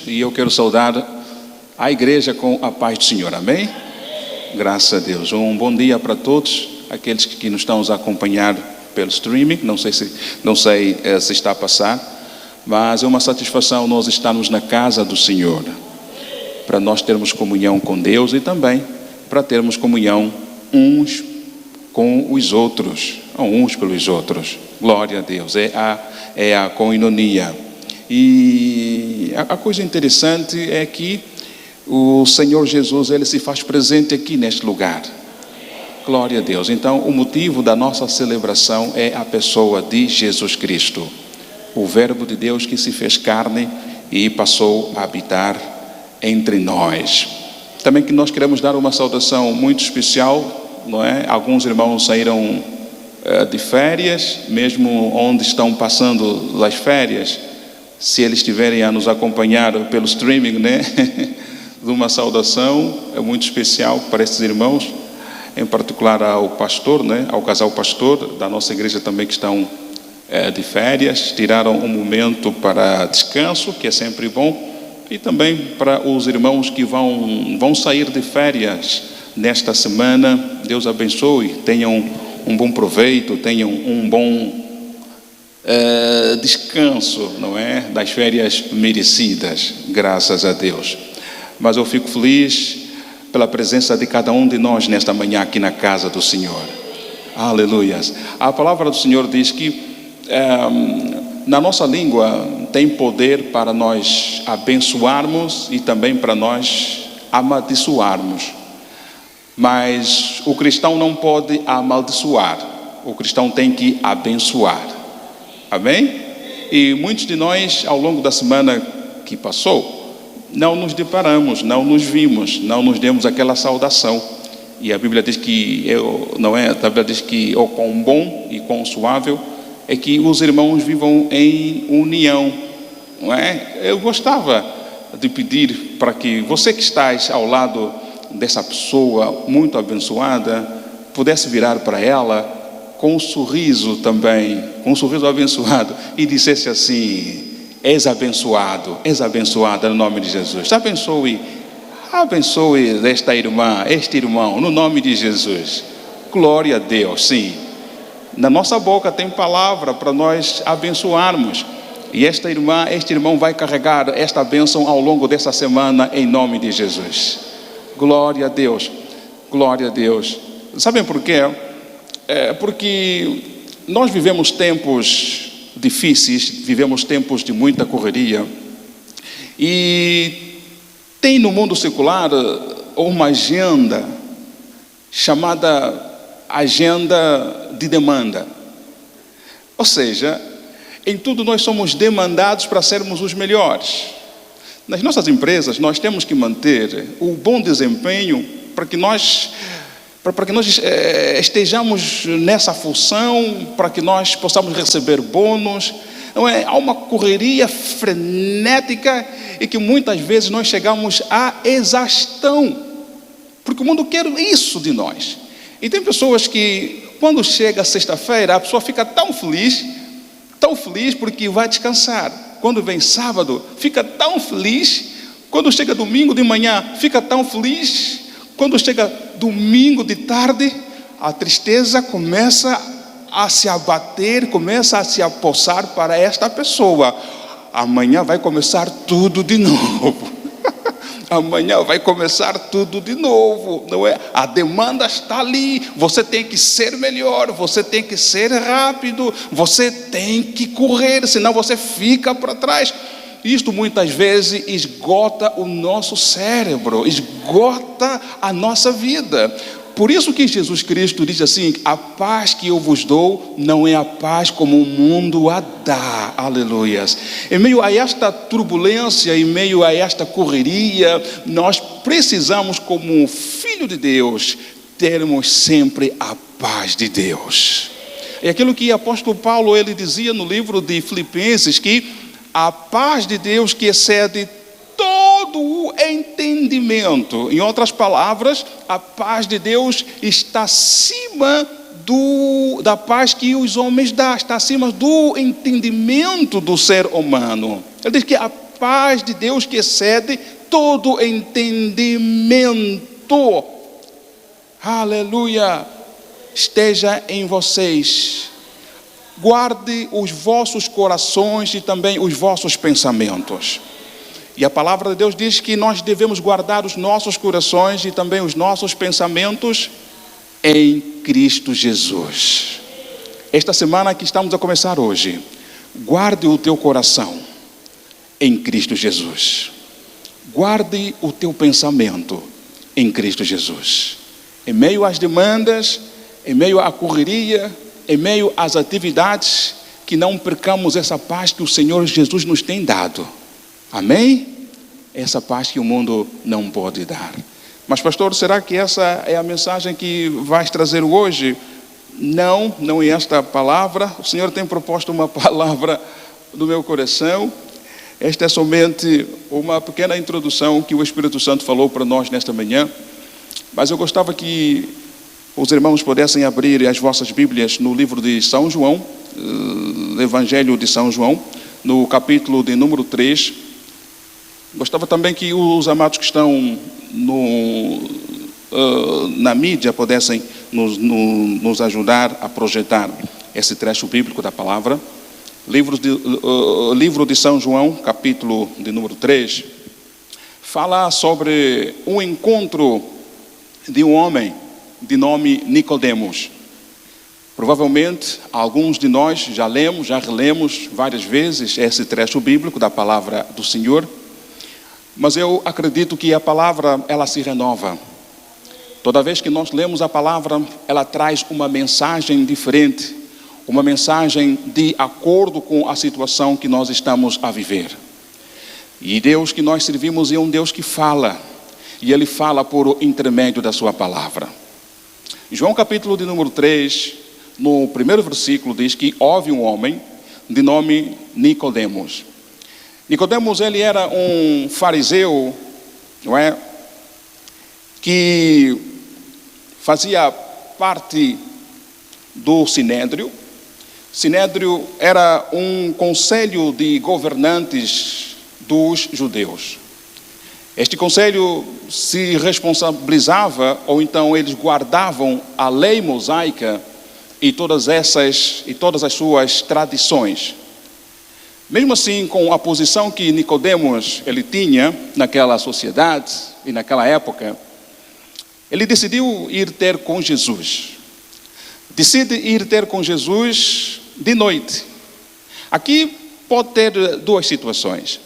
e eu quero saudar a igreja com a paz do Senhor, amém? Graças a Deus. Um bom dia para todos aqueles que nos estão a acompanhar pelo streaming. Não sei se está a passar, mas é uma satisfação nós estarmos na casa do Senhor, para nós termos comunhão com Deus e também para termos comunhão uns com os outros, uns pelos outros. Glória a Deus, é a koinonia. E a coisa interessante é que o Senhor Jesus, Ele se faz presente aqui neste lugar. Glória a Deus. Então, o motivo da nossa celebração é a pessoa de Jesus Cristo, o Verbo de Deus que se fez carne e passou a habitar entre nós. Também que nós queremos dar uma saudação muito especial, não é? Alguns irmãos saíram de férias, mesmo onde estão passando as férias, se eles estiverem a nos acompanhar pelo streaming, né? De uma saudação muito especial para esses irmãos, em particular ao pastor, né? Ao casal pastor da nossa igreja também que estão de férias, tiraram um momento para descanso, que é sempre bom, e também para os irmãos que vão sair de férias nesta semana. Deus abençoe, tenham um bom proveito, tenham um bom descanso, não é? Das férias merecidas, graças a Deus. Mas eu fico feliz pela presença de cada um de nós nesta manhã aqui na casa do Senhor. Aleluias. A palavra do Senhor diz que na nossa língua tem poder para nós abençoarmos e também para nós amaldiçoarmos. Mas o cristão não pode amaldiçoar, o cristão tem que abençoar. Amém? E muitos de nós, ao longo da semana que passou, não nos deparamos, não nos vimos, não nos demos aquela saudação. E a Bíblia diz que a Bíblia diz que o quão bom e quão suave é que os irmãos vivam em união, não é? Eu gostava de pedir para que você que está ao lado dessa pessoa muito abençoada pudesse virar para ela com um sorriso também, com um sorriso abençoado, e dissesse assim: és abençoada no nome de Jesus. Abençoe esta irmã, este irmão, no nome de Jesus. Glória a Deus, sim. Na nossa boca tem palavra para nós abençoarmos. E esta irmã, este irmão vai carregar esta bênção ao longo dessa semana, em nome de Jesus. Glória a Deus, glória a Deus. Sabem por quê? Porque nós vivemos tempos difíceis, vivemos tempos de muita correria, e tem no mundo secular uma agenda chamada agenda de demanda. Ou seja, em tudo nós somos demandados para sermos os melhores. Nas nossas empresas nós temos que manter o bom desempenho para que nós estejamos nessa função, para que nós possamos receber bônus. Não é? Há uma correria frenética e que muitas vezes nós chegamos à exaustão, porque o mundo quer isso de nós. E tem pessoas que, quando chega sexta-feira, a pessoa fica tão feliz porque vai descansar. Quando vem sábado, fica tão feliz. Quando chega domingo de manhã, fica tão feliz. Quando chega domingo de tarde, a tristeza começa a se abater, começa a se apossar para esta pessoa. Amanhã vai começar tudo de novo. Amanhã vai começar tudo de novo, não é? A demanda está ali, você tem que ser melhor, você tem que ser rápido, você tem que correr, senão você fica para trás. Isto muitas vezes esgota o nosso cérebro, esgota a nossa vida. Por isso que Jesus Cristo diz assim: a paz que eu vos dou não é a paz como o mundo a dá. Aleluias. Em meio a esta turbulência, em meio a esta correria, nós precisamos, como filho de Deus, termos sempre a paz de Deus. É aquilo que o apóstolo Paulo ele dizia no livro de Filipenses, que a paz de Deus que excede todo o entendimento. Em outras palavras, a paz de Deus está acima da paz que os homens dão, está acima do entendimento do ser humano. Ele diz que a paz de Deus que excede todo entendimento, aleluia, esteja em vocês. Guarde os vossos corações e também os vossos pensamentos. E a palavra de Deus diz que nós devemos guardar os nossos corações e também os nossos pensamentos em Cristo Jesus. Esta semana que estamos a começar hoje, guarde o teu coração em Cristo Jesus. Guarde o teu pensamento em Cristo Jesus. Em meio às demandas, em meio à correria, em meio às atividades, que não percamos essa paz que o Senhor Jesus nos tem dado. Amém? Essa paz que o mundo não pode dar. Mas pastor, será que essa é a mensagem que vais trazer hoje? Não, não é esta a palavra. O Senhor tem proposto uma palavra no meu coração. Esta é somente uma pequena introdução que o Espírito Santo falou para nós nesta manhã. Mas eu gostava que os irmãos pudessem abrir as vossas Bíblias no livro de São João, Evangelho de São João, no capítulo de número 3. Gostava também que os amados que estão na mídia pudessem nos ajudar a projetar esse trecho bíblico da palavra. Livro de São João, capítulo de número 3, fala sobre um encontro de um homem de nome Nicodemos. Provavelmente alguns de nós já relemos várias vezes esse trecho bíblico da palavra do Senhor. Mas eu acredito que a palavra, ela se renova. Toda vez que nós lemos a palavra, ela traz uma mensagem diferente, uma mensagem de acordo com a situação que nós estamos a viver. E Deus que nós servimos é um Deus que fala, e Ele fala por intermédio da sua palavra. João capítulo de número 3, no primeiro versículo diz que houve um homem de nome Nicodemos. Nicodemos, ele era um fariseu, não é? Que fazia parte do Sinédrio. Sinédrio era um conselho de governantes dos judeus. Este conselho se responsabilizava, ou então eles guardavam a lei mosaica e todas as suas tradições. Mesmo assim, com a posição que Nicodemos ele tinha naquela sociedade e naquela época, ele decidiu ir ter com Jesus. Decide ir ter com Jesus de noite. Aqui pode ter duas situações.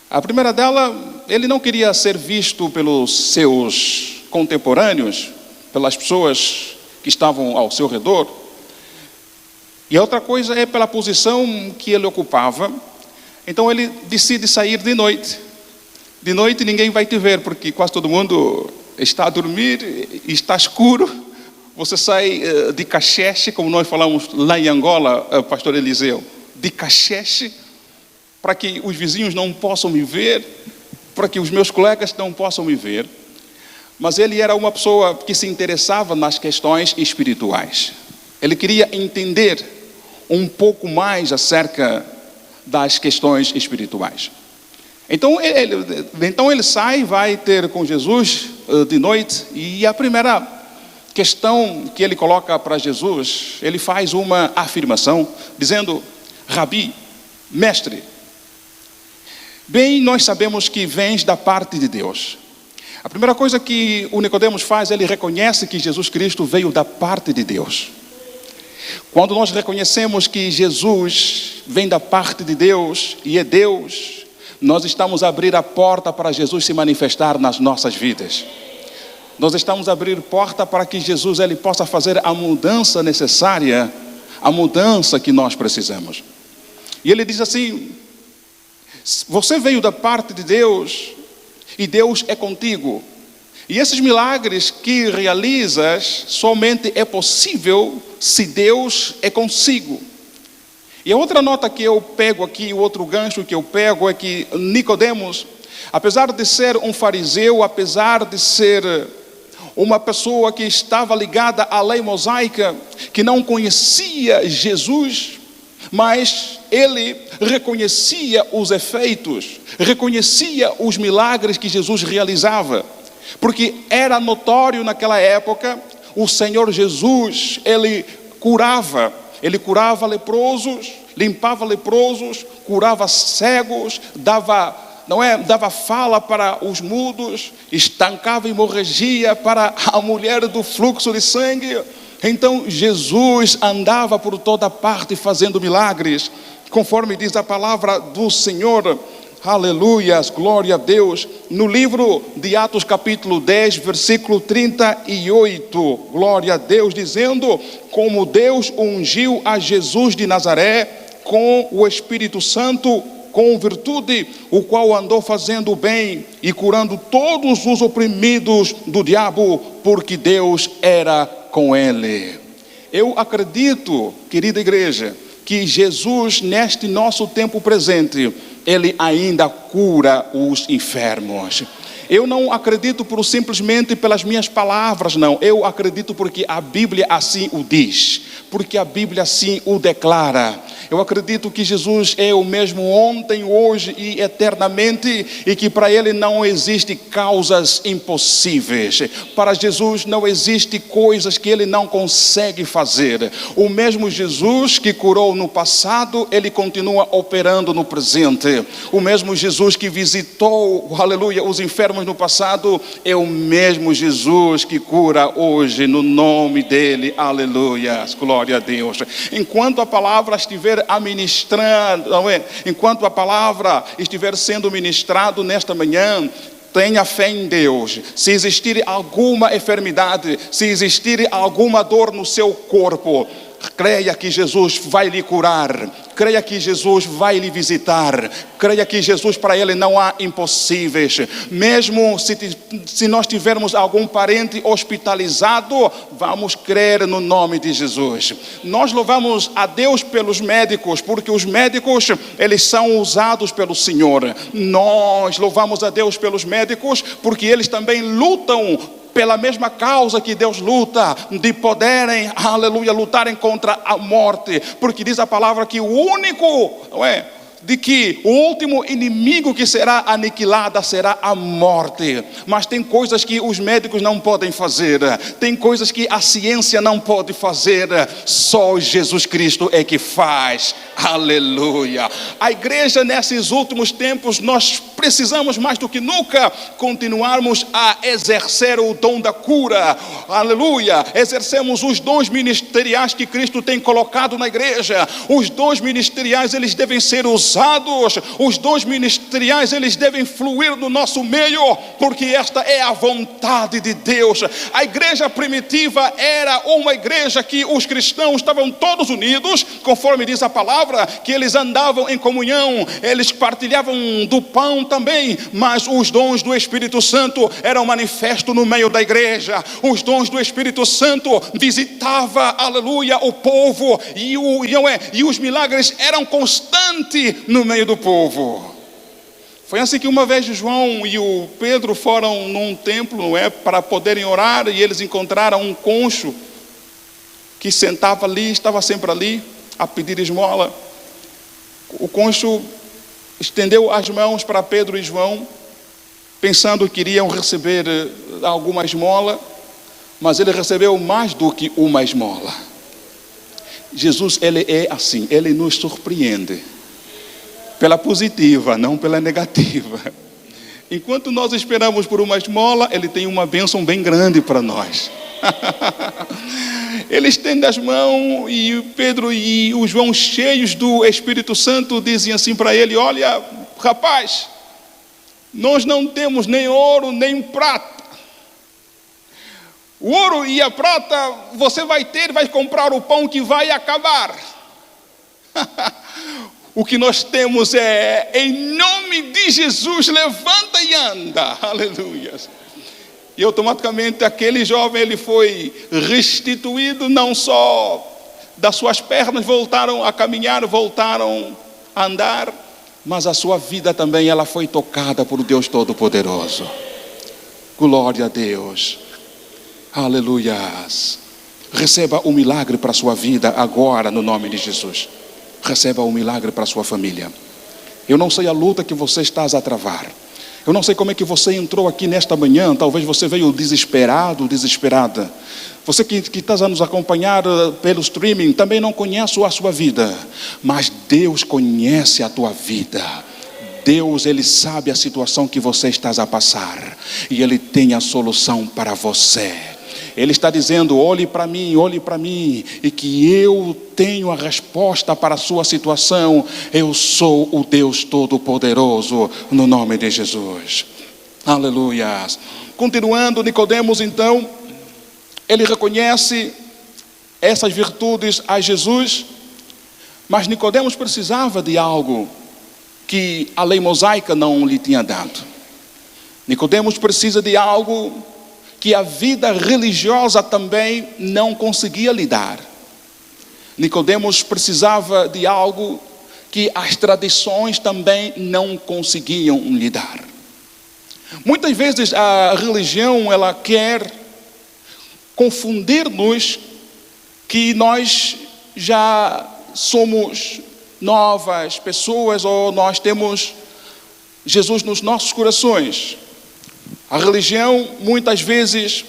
A primeira dela, ele não queria ser visto pelos seus contemporâneos, pelas pessoas que estavam ao seu redor. E a outra coisa é pela posição que ele ocupava. Então ele decide sair de noite. De noite ninguém vai te ver, porque quase todo mundo está a dormir, está escuro. Você sai de cacheche, como nós falamos lá em Angola, pastor Eliseu, de cacheche, para que os vizinhos não possam me ver, para que os meus colegas não possam me ver. Mas ele era uma pessoa que se interessava nas questões espirituais. Ele queria entender um pouco mais acerca das questões espirituais. Então ele sai, vai ter com Jesus de noite, e a primeira questão que ele coloca para Jesus, ele faz uma afirmação, dizendo: Rabi, mestre, bem nós sabemos que vens da parte de Deus. A primeira coisa que o Nicodemos faz, ele reconhece que Jesus Cristo veio da parte de Deus. Quando nós reconhecemos que Jesus vem da parte de Deus e é Deus, nós estamos a abrir a porta para Jesus se manifestar nas nossas vidas. Nós estamos a abrir porta para que Jesus ele possa fazer a mudança necessária, a mudança que nós precisamos. E ele diz assim: você veio da parte de Deus e Deus é contigo. E esses milagres que realizas somente é possível se Deus é consigo. E a outra nota que eu pego aqui, o outro gancho que eu pego é que Nicodemos, apesar de ser um fariseu, apesar de ser uma pessoa que estava ligada à lei mosaica, que não conhecia Jesus, Mas ele reconhecia os efeitos, reconhecia os milagres que Jesus realizava, porque era notório naquela época, o Senhor Jesus, ele curava leprosos, limpava leprosos, curava cegos, dava fala para os mudos, estancava hemorragia para a mulher do fluxo de sangue. Então Jesus andava por toda parte fazendo milagres, conforme diz a palavra do Senhor. Aleluias, glória a Deus. No livro de Atos capítulo 10, versículo 38, glória a Deus, dizendo: como Deus ungiu a Jesus de Nazaré com o Espírito Santo, com virtude, o qual andou fazendo o bem e curando todos os oprimidos do diabo, porque Deus era com ele. Eu acredito, querida igreja, que Jesus, neste nosso tempo presente, ele ainda cura os enfermos. Eu não acredito simplesmente pelas minhas palavras, não. Eu acredito porque a Bíblia assim o diz, porque a Bíblia assim o declara. Eu acredito que Jesus é o mesmo ontem, hoje e eternamente, e que para Ele não existe causas impossíveis. Para Jesus não existe coisas que Ele não consegue fazer. O mesmo Jesus que curou no passado, Ele continua operando no presente. O mesmo Jesus que visitou, aleluia, os enfermos no passado, é o mesmo Jesus que cura hoje, no nome dEle, aleluia, glória a Deus. Enquanto a palavra estiver ministrando, enquanto a palavra estiver sendo ministrado nesta manhã, tenha fé em Deus. Se existir alguma enfermidade, se existir alguma dor no seu corpo, creia que Jesus vai lhe curar, creia que Jesus vai lhe visitar, creia que Jesus, para Ele não há impossíveis. Mesmo se nós tivermos algum parente hospitalizado, vamos crer no nome de Jesus. Nós louvamos a Deus pelos médicos, porque os médicos, eles são usados pelo Senhor. Nós louvamos a Deus pelos médicos, porque eles também lutam pela mesma causa que Deus luta, de poderem, aleluia, lutarem contra a morte, porque diz a palavra que o único, de que o último inimigo que será aniquilada será a morte. Mas tem coisas que os médicos não podem fazer, tem coisas que a ciência não pode fazer, só Jesus Cristo é que faz, aleluia. A igreja nesses últimos tempos, nós precisamos mais do que nunca continuarmos a exercer o dom da cura, aleluia. Exercemos os dons ministeriais que Cristo tem colocado na igreja. Os dons ministeriais, eles devem ser usados, os dons ministeriais, eles devem fluir no nosso meio, porque esta é a vontade de Deus. A igreja primitiva era uma igreja que os cristãos estavam todos unidos, conforme diz a palavra, que eles andavam em comunhão, eles partilhavam do pão também, mas os dons do Espírito Santo eram manifestos no meio da igreja. Os dons do Espírito Santo visitava, aleluia, o povo, e os milagres eram constantes no meio do povo. Foi assim que uma vez João e o Pedro foram num templo, para poderem orar, e eles encontraram um concho que sentava ali, estava sempre ali a pedir esmola. O concho estendeu as mãos para Pedro e João, pensando que iriam receber alguma esmola, mas ele recebeu mais do que uma esmola. Jesus, ele é assim, ele nos surpreende pela positiva, não pela negativa. Enquanto nós esperamos por uma esmola, ele tem uma bênção bem grande para nós. Ele estende as mãos, e Pedro e o João, cheios do Espírito Santo, dizem assim para ele: olha, rapaz, nós não temos nem ouro nem prata. O ouro e a prata você vai ter, vai comprar o pão que vai acabar. O que nós temos é, em nome de Jesus, levanta e anda, aleluia. E automaticamente aquele jovem, ele foi restituído, não só das suas pernas voltaram a caminhar, voltaram a andar, mas a sua vida também, ela foi tocada por Deus Todo-Poderoso. Glória a Deus, aleluia. Receba um milagre para a sua vida agora, no nome de Jesus. receba o milagre para a sua família. Eu não sei a luta que você está a travar. Eu não sei como é que você entrou aqui nesta manhã. Talvez você veio desesperado, desesperada. Você que está a nos acompanhar pelo streaming também não conhece a sua vida. Mas Deus conhece a tua vida. Deus, Ele sabe a situação que você está a passar. E Ele tem a solução para você. Ele está dizendo, olhe para mim, e que eu tenho a resposta para a sua situação. Eu sou o Deus Todo-Poderoso, no nome de Jesus. Aleluia. Continuando, Nicodemos, então, ele reconhece essas virtudes a Jesus, mas Nicodemos precisava de algo que a lei mosaica não lhe tinha dado. Nicodemos precisa de algo que a vida religiosa também não conseguia lhe dar. Nicodemos precisava de algo que as tradições também não conseguiam lhe dar. Muitas vezes a religião, ela quer confundir-nos que nós já somos novas pessoas ou nós temos Jesus nos nossos corações. A religião, muitas vezes,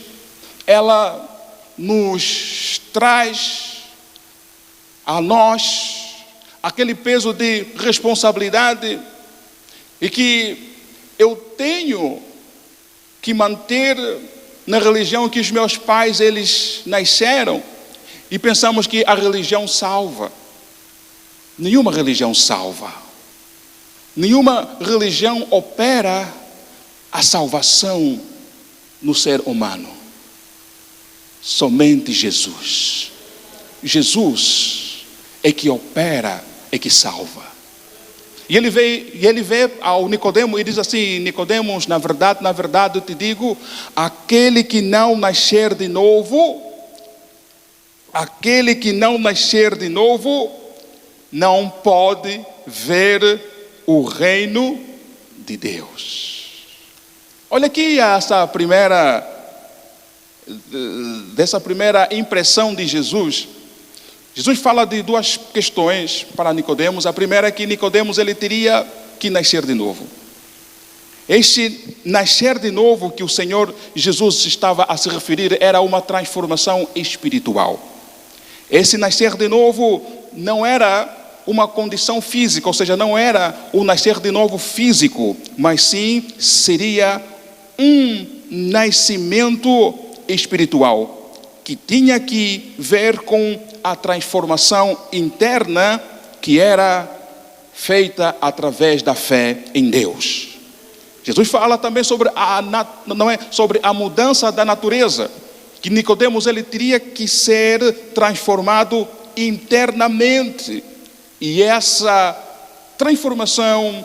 ela nos traz a nós aquele peso de responsabilidade e que eu tenho que manter na religião que os meus pais, eles nasceram, e pensamos que a religião salva. Nenhuma religião salva. Nenhuma religião opera a salvação no ser humano. Somente Jesus. Jesus é que opera, é que salva. E ele vê ao Nicodemo e diz assim: Nicodemos, na verdade eu te digo, aquele que não nascer de novo, não pode ver o reino de Deus. Olha aqui dessa primeira impressão de Jesus. Jesus fala de duas questões para Nicodemos. A primeira é que Nicodemos, ele teria que nascer de novo. Este nascer de novo que o Senhor Jesus estava a se referir era uma transformação espiritual. Esse nascer de novo não era uma condição física, ou seja, não era o nascer de novo físico, mas sim seria um nascimento espiritual que tinha que ver com a transformação interna que era feita através da fé em Deus. Jesus fala também sobre a mudança da natureza, que Nicodemos, ele teria que ser transformado internamente. E essa transformação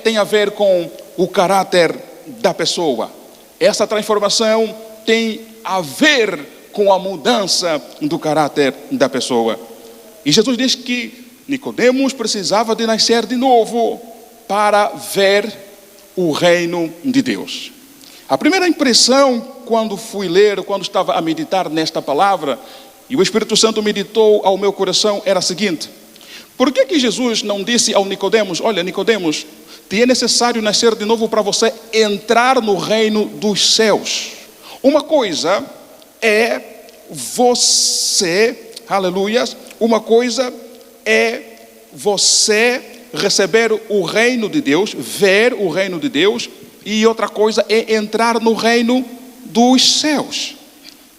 tem a ver com o caráter da pessoa. Essa transformação tem a ver com a mudança do caráter da pessoa. E Jesus diz que Nicodemos precisava de nascer de novo para ver o reino de Deus. A primeira impressão, quando estava a meditar nesta palavra, e o Espírito Santo meditou ao meu coração, era a seguinte: por que Jesus não disse ao Nicodemos: olha, Nicodemos, te é necessário nascer de novo para você entrar no reino dos céus? Uma coisa é você, aleluias, uma coisa é você receber o reino de Deus, ver o reino de Deus, e outra coisa é entrar no reino dos céus.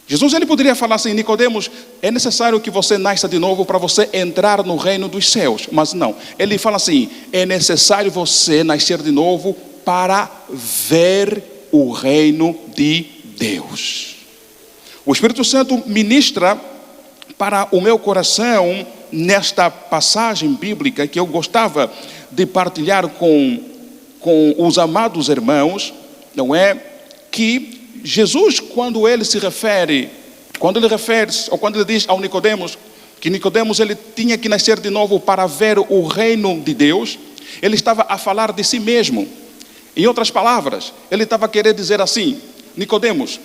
Jesus, ele poderia falar assim: Nicodemos, é necessário que você nasça de novo para você entrar no reino dos céus. Mas não, ele fala assim: é necessário você nascer de novo para ver o reino de Deus. O Espírito Santo ministra para o meu coração nesta passagem bíblica que eu gostava de partilhar com os amados irmãos, não é? Que Jesus, quando ele diz ao Nicodemos que Nicodemos, ele tinha que nascer de novo para ver o reino de Deus, ele estava a falar de si mesmo. Em outras palavras, ele estava a querer dizer assim: Nicodemos,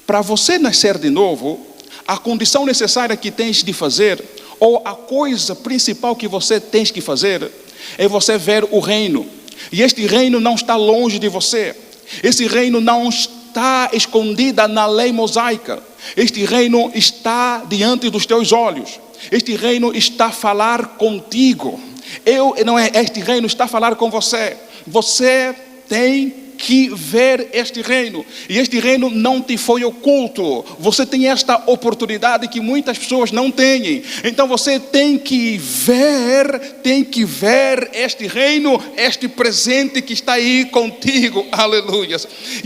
para você nascer de novo, a condição necessária que tens de fazer, ou a coisa principal que você tem que fazer, é você ver o reino. E este reino não está longe de você. Esse reino não está escondido na lei mosaica. Este reino está diante dos teus olhos. Este reino está a falar contigo. Este reino está a falar com você. Você tem que ver este reino. E este reino não te foi oculto. Você tem esta oportunidade que muitas pessoas não têm. Então você tem que ver este reino, este presente que está aí contigo. Aleluia.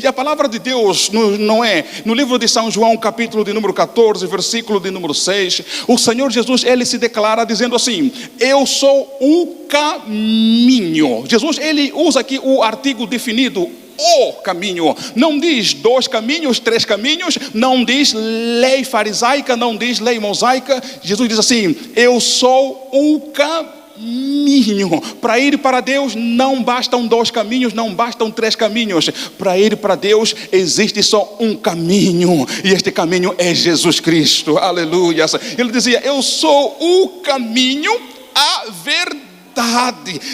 E a palavra de Deus no livro de São João, capítulo de número 14, versículo de número 6, o Senhor Jesus, ele se declara dizendo assim: eu sou o caminho. Jesus, ele usa aqui o artigo definido, o caminho. Não diz 2 caminhos, 3 caminhos, não diz lei farisaica, não diz lei mosaica. Jesus diz assim: eu sou o caminho. Para ir para Deus não bastam 2 caminhos, não bastam 3 caminhos. Para ir para Deus existe só um caminho, e este caminho é Jesus Cristo. Aleluia. Ele dizia: eu sou o caminho, a verdade.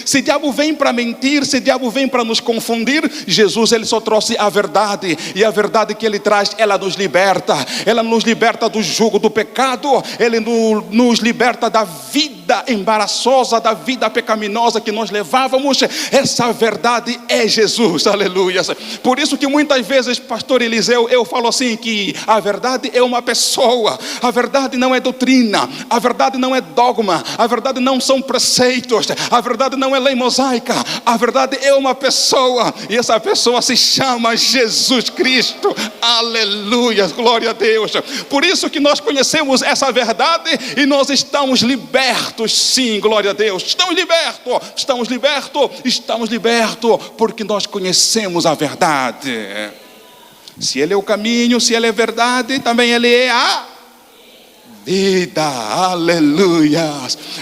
Se o diabo vem para mentir, se o diabo vem para nos confundir, Jesus, ele só trouxe a verdade. E a verdade que ele traz, ela nos liberta. Ela nos liberta do jugo do pecado. Ele nos liberta da vida embaraçosa, da vida pecaminosa que nós levávamos. Essa verdade é Jesus. Aleluia. Por isso que muitas vezes, pastor Eliseu, eu falo assim, que a verdade é uma pessoa. A verdade não é doutrina. A verdade não é dogma. A verdade não são preceitos. A verdade não é lei mosaica. A verdade é uma pessoa. E essa pessoa se chama Jesus Cristo. Aleluia, glória a Deus. Por isso que nós conhecemos essa verdade e nós estamos libertos. Sim, glória a Deus. Estamos libertos porque nós conhecemos a verdade. Se ele é o caminho, se ele é verdade, também ele é a vida. Aleluia.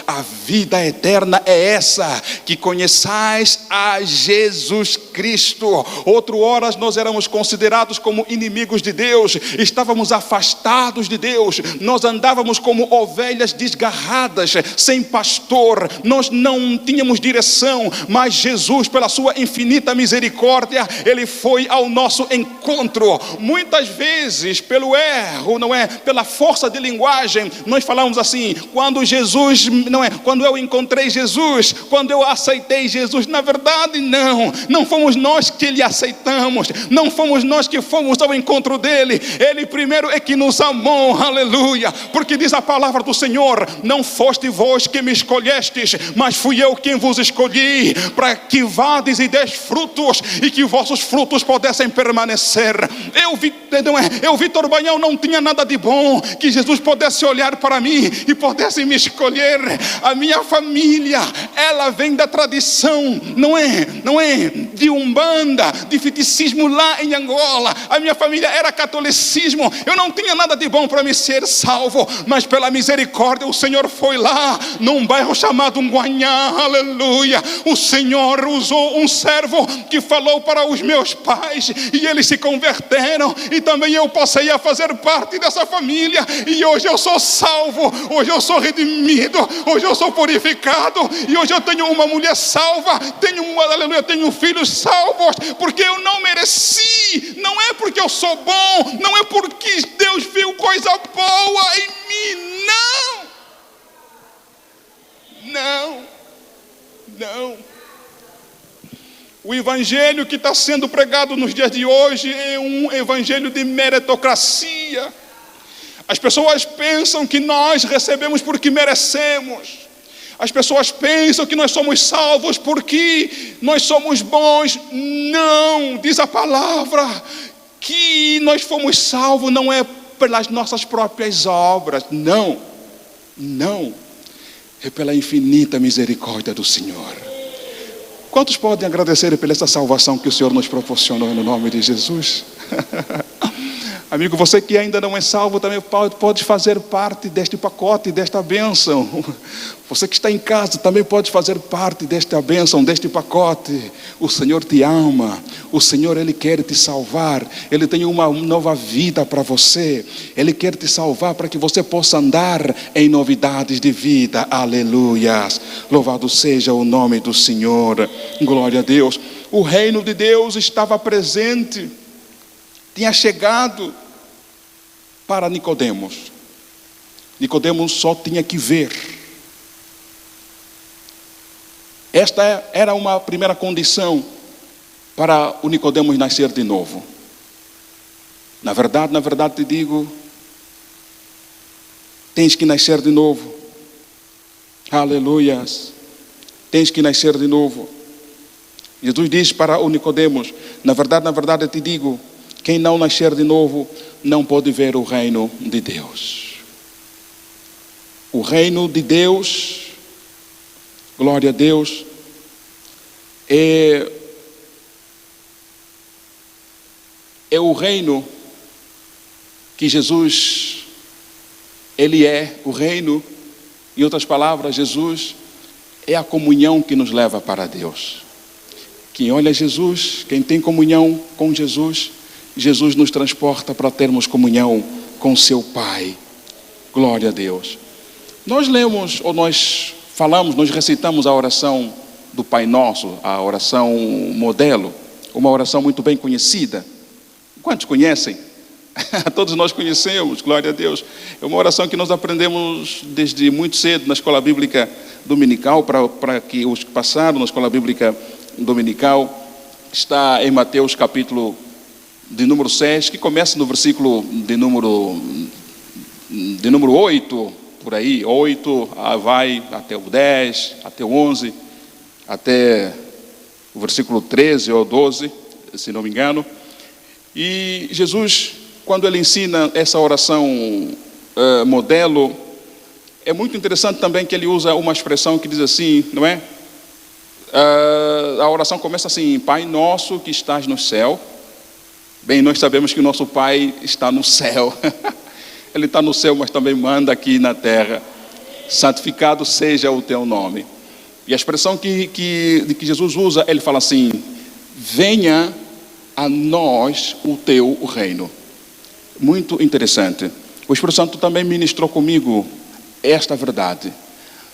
A vida eterna é essa, que conheçais a Jesus Cristo. Outro horas nós éramos considerados como inimigos de Deus, estávamos afastados de Deus, nós andávamos como ovelhas desgarradas, sem pastor, nós não tínhamos direção, mas Jesus, pela sua infinita misericórdia, ele foi ao nosso encontro. Muitas vezes pelo erro, pela força de linguagem, nós falamos assim: quando eu encontrei Jesus, quando eu aceitei Jesus. Na verdade não fomos nós que lhe aceitamos, não fomos nós que fomos ao encontro dele. Ele primeiro é que nos amou. Aleluia. Porque diz a palavra do Senhor: não foste vós que me escolhestes, mas fui eu quem vos escolhi, para que vades e deis frutos, e que vossos frutos pudessem permanecer. Eu, Vitor Banhão, não tinha nada de bom que Jesus pudesse olhar para mim e pudesse me escolher. A minha família, ela vem da tradição, não é de umbanda, de feticismo lá em Angola. A minha família era catolicismo. Eu não tinha nada de bom para me ser salvo, mas pela misericórdia o Senhor foi lá num bairro chamado Guanhá. Aleluia. O Senhor usou um servo que falou para os meus pais e eles se converteram, e também eu passei a fazer parte dessa família, e hoje eu sou salvo, hoje eu sou redimido, hoje eu sou purificado, e hoje eu tenho uma mulher salva, tenho filhos salvos, porque eu não mereci. Não é porque eu sou bom, não é porque Deus viu coisa boa em mim, não. O evangelho que está sendo pregado nos dias de hoje é um evangelho de meritocracia. As pessoas pensam que nós recebemos porque merecemos. As pessoas pensam que nós somos salvos porque nós somos bons. Não, diz a palavra que nós fomos salvos não é pelas nossas próprias obras. Não. É pela infinita misericórdia do Senhor. Quantos podem agradecer pela essa salvação que o Senhor nos proporcionou no nome de Jesus? Amigo, você que ainda não é salvo também pode fazer parte deste pacote, desta bênção. Você que está em casa também pode fazer parte desta bênção, deste pacote. O Senhor te ama, o Senhor Ele quer te salvar, Ele tem uma nova vida para você. Ele quer te salvar para que você possa andar em novidades de vida. Aleluias, louvado seja o nome do Senhor, glória a Deus. O reino de Deus estava presente, tinha chegado para Nicodemos. Nicodemos só tinha que ver. Esta era uma primeira condição para o Nicodemos nascer de novo. Na verdade te digo, tens que nascer de novo. Aleluias. Tens que nascer de novo. Jesus diz para o Nicodemos, na verdade te digo, quem não nascer de novo não pode ver o reino de Deus. O reino de Deus, glória a Deus, é o reino que Jesus, Ele é o reino. Em outras palavras, Jesus é a comunhão que nos leva para Deus. Quem olha Jesus, quem tem comunhão com Jesus, Jesus nos transporta para termos comunhão com seu Pai. Glória a Deus. Nós lemos, ou nós falamos, nós recitamos a oração do Pai Nosso, a oração modelo, uma oração muito bem conhecida. Quantos conhecem? Todos nós conhecemos, glória a Deus. É uma oração que nós aprendemos desde muito cedo na escola bíblica dominical, para que os que passaram na escola bíblica dominical, está em Mateus capítulo de número 6, que começa no versículo de número 8, por aí, 8, vai até o 10, até o 11, até o versículo 13 ou 12, se não me engano. E Jesus, quando ele ensina essa oração modelo, é muito interessante também que ele usa uma expressão que diz assim, não é? A oração começa assim: Pai nosso que estás no céu. Bem, nós sabemos que o nosso Pai está no céu. Ele está no céu, mas também manda aqui na terra. Santificado seja o teu nome. E a expressão que Jesus usa, ele fala assim: venha a nós o teu reino. Muito interessante. O Espírito Santo também ministrou comigo esta verdade.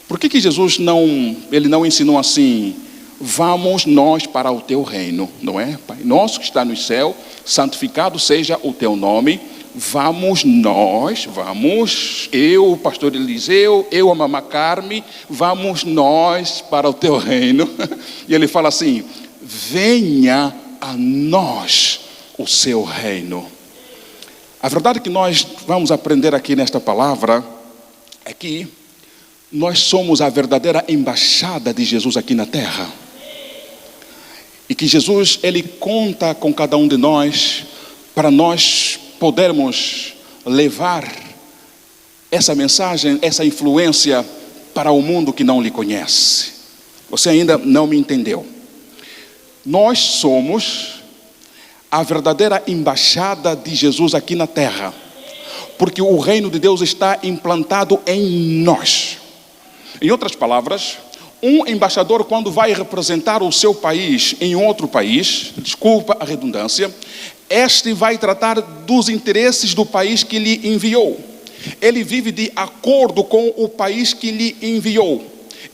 Por que Jesus não ensinou assim: vamos nós para o teu reino, não é? Pai nosso que está no céu, santificado seja o teu nome. Vamos nós, eu, o pastor Eliseu, eu, a mamã Carme, vamos nós para o teu reino. E ele fala assim: venha a nós o seu reino. A verdade que nós vamos aprender aqui nesta palavra é que nós somos a verdadeira embaixada de Jesus aqui na terra. E que Jesus, Ele conta com cada um de nós para nós podermos levar essa mensagem, essa influência para o mundo que não lhe conhece. Você ainda não me entendeu. Nós somos a verdadeira embaixada de Jesus aqui na terra, porque o reino de Deus está implantado em nós. Em outras palavras, um embaixador, quando vai representar o seu país em outro país, desculpa a redundância, este vai tratar dos interesses do país que lhe enviou. Ele vive de acordo com o país que lhe enviou.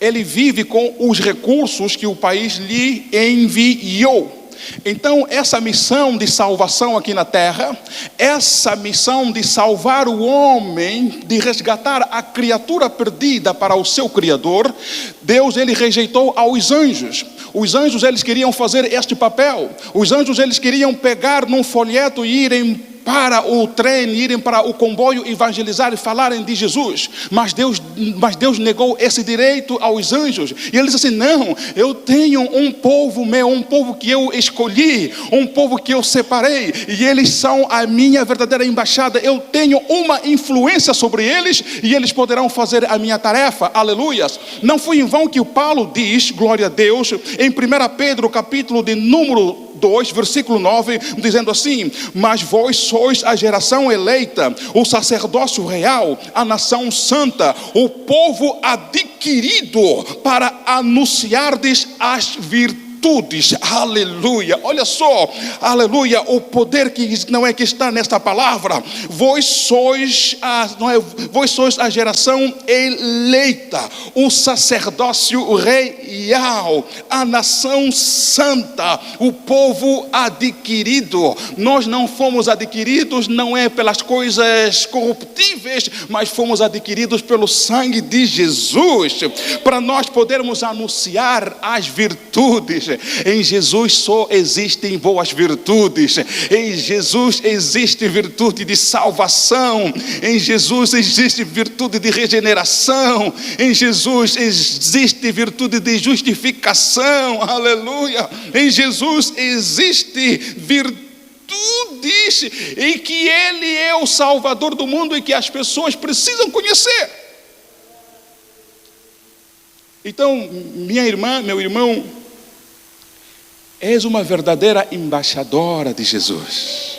Ele vive com os recursos que o país lhe enviou. Então, essa missão de salvação aqui na terra, essa missão de salvar o homem, de resgatar a criatura perdida para o seu Criador, Deus, Ele rejeitou aos anjos. Os anjos, eles queriam fazer este papel. Os anjos, eles queriam pegar num folheto e irem para o trem, irem para o comboio, evangelizar e falarem de Jesus. Mas Deus negou esse direito aos anjos. E ele disse assim: não, eu tenho um povo meu, um povo que eu escolhi, um povo que eu separei, e eles são a minha verdadeira embaixada. Eu tenho uma influência sobre eles, e eles poderão fazer a minha tarefa. Aleluias. Não foi em vão que o Paulo diz, glória a Deus, em 1 Pedro capítulo de número 2, versículo 9, dizendo assim: mas vós sois a geração eleita, o sacerdócio real, a nação santa, o povo adquirido, para anunciardes as virtudes. Aleluia, olha só, aleluia, o poder que não é que está nesta palavra. Vós sois a geração eleita, o sacerdócio real, a nação santa, o povo adquirido. Nós não fomos adquiridos, não é pelas coisas corruptíveis, mas fomos adquiridos pelo sangue de Jesus, para nós podermos anunciar as virtudes. Em Jesus só existem boas virtudes. Em Jesus existe virtude de salvação. Em Jesus existe virtude de regeneração. Em Jesus existe virtude de justificação. Aleluia. Em Jesus existe virtudes em que Ele é o Salvador do mundo e que as pessoas precisam conhecer. Então, minha irmã, meu irmão, és uma verdadeira embaixadora de Jesus.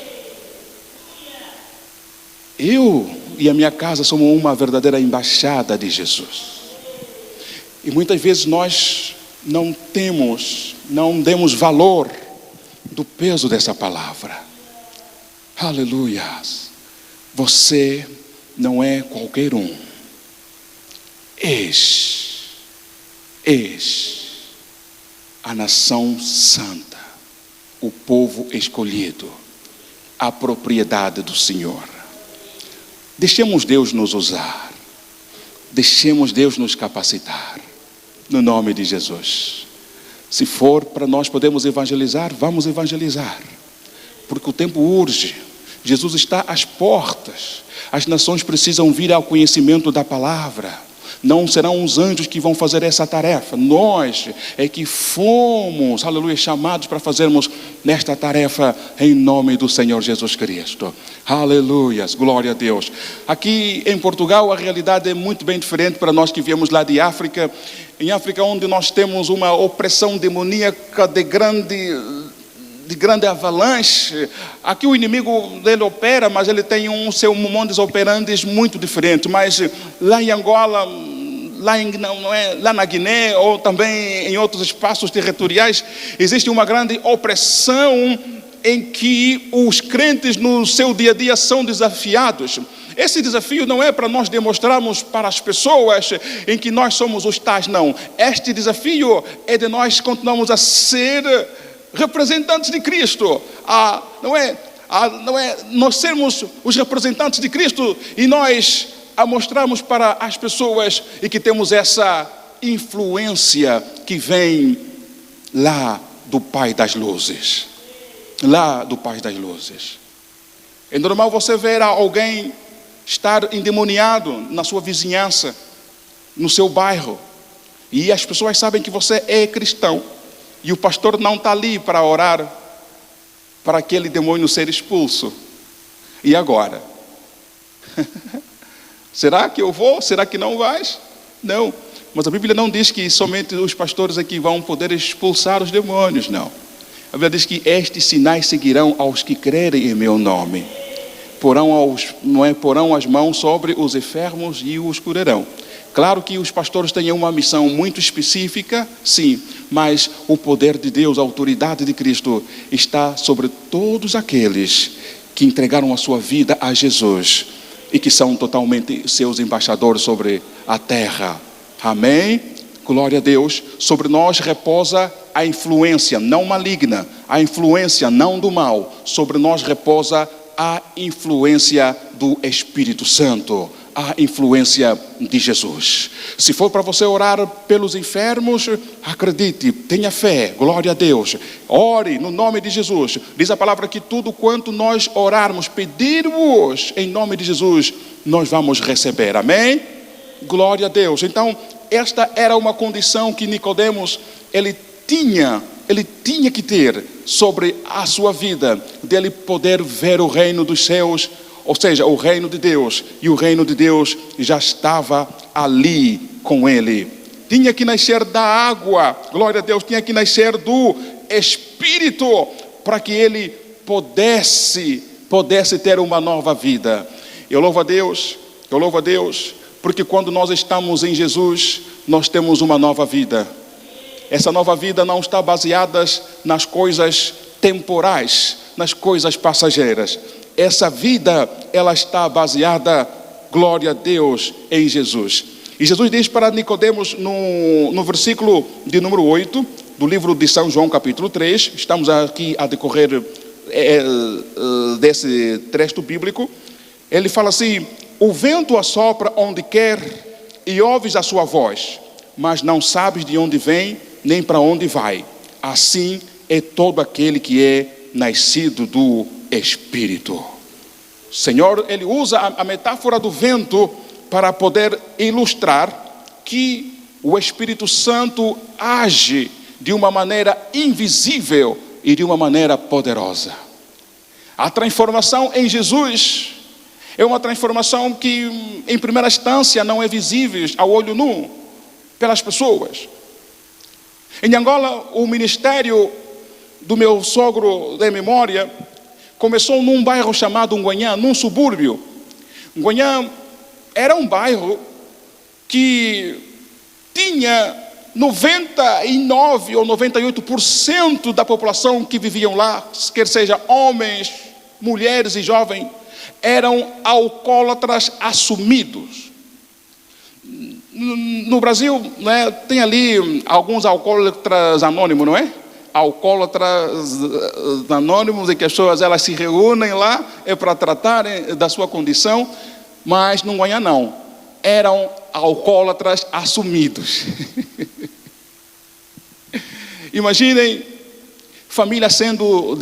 Eu e a minha casa somos uma verdadeira embaixada de Jesus. E muitas vezes nós não demos valor do peso dessa palavra. Aleluia. Você não é qualquer um. És a nação santa, o povo escolhido, a propriedade do Senhor. Deixemos Deus nos usar, deixemos Deus nos capacitar, no nome de Jesus. Se for para nós podermos evangelizar, vamos evangelizar, porque o tempo urge. Jesus está às portas, as nações precisam vir ao conhecimento da palavra. Não serão os anjos que vão fazer essa tarefa. Nós é que fomos, aleluia, chamados para fazermos nesta tarefa em nome do Senhor Jesus Cristo. Aleluia, glória a Deus. Aqui em Portugal a realidade é muito bem diferente para nós que viemos lá de África. Em África, onde nós temos uma opressão demoníaca de grande avalanche, aqui o inimigo dele opera, mas ele tem seu modus operandi muito diferente. Mas lá em Angola, lá na Guiné, ou também em outros espaços territoriais, existe uma grande opressão em que os crentes no seu dia a dia são desafiados. Esse desafio não é para nós demonstrarmos para as pessoas em que nós somos os tais, não. Este desafio é de nós continuarmos a ser representantes de Cristo, nós sermos os representantes de Cristo e nós a mostrarmos para as pessoas e que temos essa influência que vem lá do Pai das Luzes. Lá do Pai das Luzes. É normal você ver alguém estar endemoniado na sua vizinhança, no seu bairro, e as pessoas sabem que você é cristão. E o pastor não está ali para orar para aquele demônio ser expulso. E agora? Será que eu vou? Será que não vais? Não. Mas a Bíblia não diz que somente os pastores aqui vão poder expulsar os demônios, não. A Bíblia diz que estes sinais seguirão aos que crerem em meu nome. Porão as mãos sobre os enfermos e os curarão. Claro que os pastores têm uma missão muito específica, sim, mas o poder de Deus, a autoridade de Cristo está sobre todos aqueles que entregaram a sua vida a Jesus e que são totalmente seus embaixadores sobre a terra. Amém? Glória a Deus. Sobre nós repousa a influência não maligna, a influência não do mal. Sobre nós repousa a influência do Espírito Santo, a influência de Jesus. Se for para você orar pelos enfermos, acredite, tenha fé, glória a Deus. Ore no nome de Jesus. Diz a palavra que tudo quanto nós orarmos, pedirmos em nome de Jesus, nós vamos receber. Amém? Glória a Deus. Então, esta era uma condição que Nicodemos, ele tinha que ter sobre a sua vida, dele poder ver o reino dos céus, ou seja, o reino de Deus, e o reino de Deus já estava ali com ele. Tinha que nascer da água, glória a Deus, tinha que nascer do Espírito, para que ele pudesse ter uma nova vida. Eu louvo a Deus, porque quando nós estamos em Jesus, nós temos uma nova vida. Essa nova vida não está baseada nas coisas temporais, nas coisas passageiras. Essa vida, ela está baseada, glória a Deus, em Jesus. E Jesus diz para Nicodemos no versículo de número 8, do livro de São João, capítulo 3, estamos aqui a decorrer desse trecho bíblico. Ele fala assim: o vento assopra onde quer e ouves a sua voz, mas não sabes de onde vem nem para onde vai. Assim é todo aquele que é nascido do Espírito. O Senhor, ele usa a metáfora do vento para poder ilustrar que o Espírito Santo age de uma maneira invisível e de uma maneira poderosa. A transformação em Jesus é uma transformação que, em primeira instância, não é visível ao olho nu pelas pessoas. Em Angola, o ministério do meu sogro de memória começou num bairro chamado Nguanhã, num subúrbio. Nguanhã era um bairro que tinha 99 ou 98% da população que viviam lá, quer seja homens, mulheres e jovens, eram alcoólatras assumidos. No Brasil, né, tem ali alguns alcoólatras anônimos, não é? Alcoólatras anônimos, em que as pessoas elas se reúnem lá para tratarem da sua condição, mas no Guanhã não, eram alcoólatras assumidos. Imaginem famílias sendo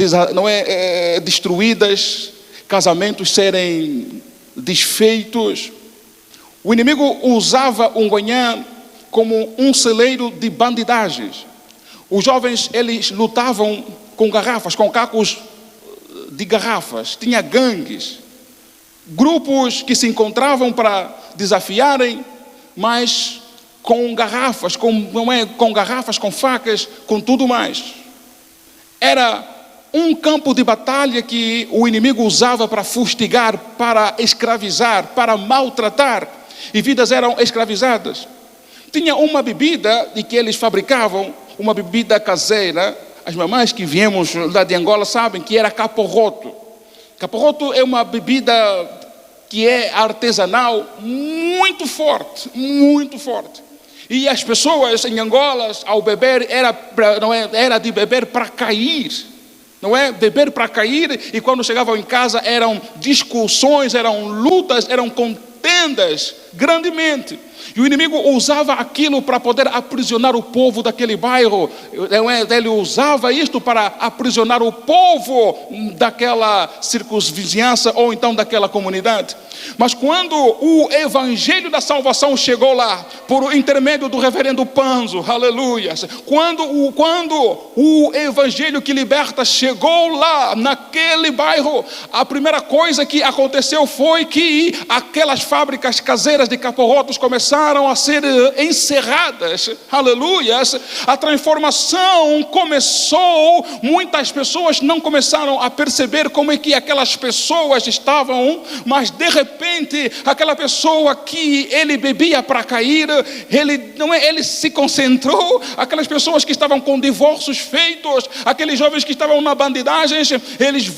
destruídas, casamentos serem desfeitos. O inimigo usava o Guanhã como um celeiro de bandidagens. Os jovens, eles lutavam com garrafas, com cacos de garrafas. Tinha gangues, grupos que se encontravam para desafiarem, mas com garrafas, com garrafas, com facas, com tudo mais. Era um campo de batalha que o inimigo usava para fustigar, para escravizar, para maltratar, e vidas eram escravizadas. Tinha uma bebida de que eles fabricavam, uma bebida caseira. As mamães que viemos lá de Angola sabem que era caporroto. Caporroto é uma bebida que é artesanal, muito forte, muito forte. E as pessoas em Angola, ao beber, era de beber para cair. Não é? Beber para cair, e quando chegavam em casa eram discussões, eram lutas, eram contendas grandemente. E o inimigo usava aquilo para poder aprisionar o povo daquele bairro. Ele usava isto para aprisionar o povo daquela circunvizinhança ou então daquela comunidade. Mas quando o evangelho da salvação chegou lá, por intermédio do reverendo Panzo, aleluia, quando o evangelho que liberta chegou lá naquele bairro, a primeira coisa que aconteceu foi que aquelas fábricas caseiras de caporrotos começaram a ser encerradas, aleluia. A transformação começou. Muitas pessoas não começaram a perceber como é que aquelas pessoas estavam, mas de repente aquela pessoa que ele bebia para cair, ele se concentrou. Aquelas pessoas que estavam com divórcios feitos, aqueles jovens que estavam na bandidagem, eles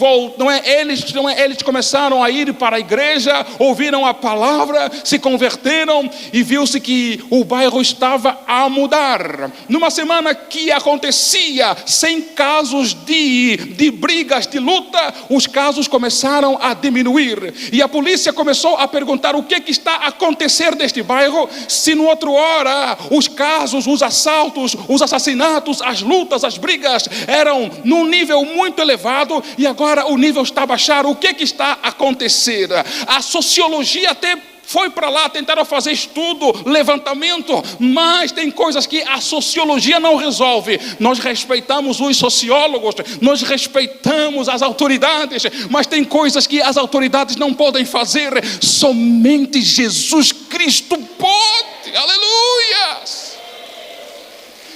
começaram a ir para a igreja, ouviram a palavra, se converteram, e viu-se que o bairro estava a mudar. Numa semana que acontecia 100 casos de brigas, de luta, os casos começaram a diminuir, e a polícia começou a perguntar o que está a acontecer neste bairro, se no outro hora os casos, os assaltos, os assassinatos, as lutas, as brigas eram num nível muito elevado, e agora o nível está a baixar. O que está a acontecer? A sociologia até foi para lá, tentaram fazer estudo, levantamento, mas tem coisas que a sociologia não resolve. Nós respeitamos os sociólogos, nós respeitamos as autoridades, mas tem coisas que as autoridades não podem fazer. Somente Jesus Cristo pode, aleluia!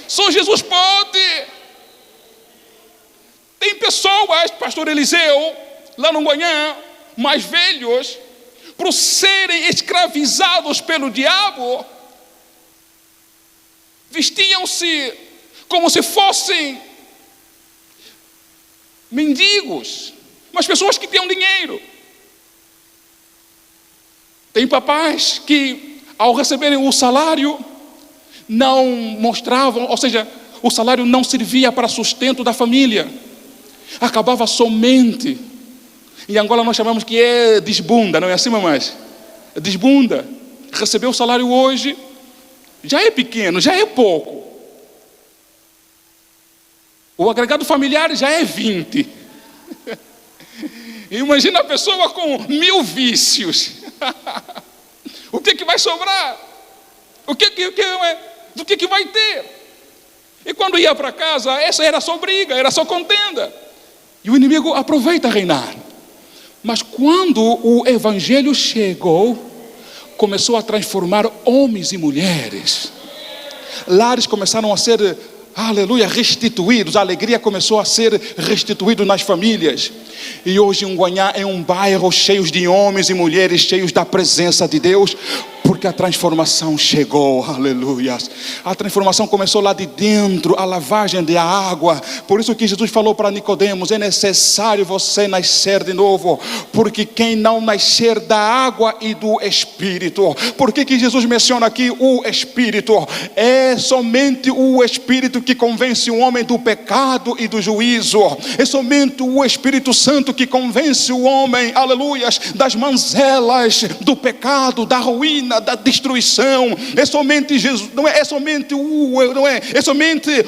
Só Jesus pode. Tem pessoas, pastor Eliseu, lá no Guanhã, mais velhos, por serem escravizados pelo diabo, vestiam-se como se fossem mendigos, mas pessoas que tinham dinheiro. Tem papais que, ao receberem o salário, não mostravam, ou seja, o salário não servia para sustento da família, acabava somente. Em Angola nós chamamos que é desbunda, não é assim, mamães? Desbunda. Recebeu o salário hoje, já é pequeno, já é pouco. O agregado familiar já é 20. Imagina a pessoa com 1000 vícios. O que vai sobrar? Do que vai ter? E quando ia para casa, essa era só briga, era só contenda. E o inimigo aproveita a reinar. Mas quando o evangelho chegou, começou a transformar homens e mulheres. Lares começaram a ser, aleluia, restituídos. A alegria começou a ser restituída nas famílias. E hoje um Guanhã é um bairro cheio de homens e mulheres cheios da presença de Deus, porque a transformação chegou, aleluia. A transformação começou lá de dentro, a lavagem da água. Por isso que Jesus falou para Nicodemos: é necessário você nascer de novo, porque quem não nascer da água e do Espírito. Por que Jesus menciona aqui o Espírito? É somente o Espírito que convence o homem do pecado e do juízo. É somente o Espírito Santo que convence o homem, aleluia, das manzelas do pecado, da ruína, da destruição. É somente Jesus, é somente